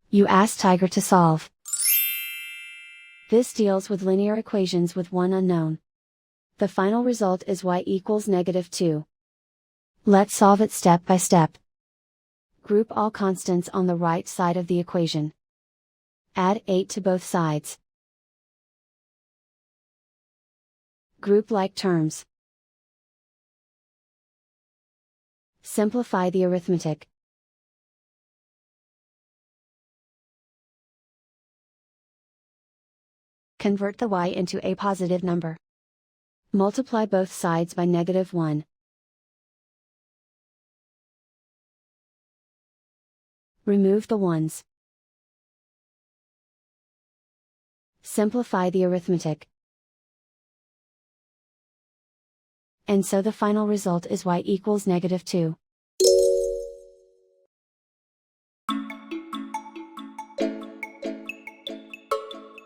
You ask Tiger to solve. This deals with linear equations with one unknown. The final result is y equals -2. Let's solve it step by step. Group all constants on the right side of the equation. Add 8 to both sides. Group like terms. Simplify the arithmetic. Convert the y into a positive number. Multiply both sides by -1. Remove the ones. Simplify the arithmetic. And so the final result is y equals -2.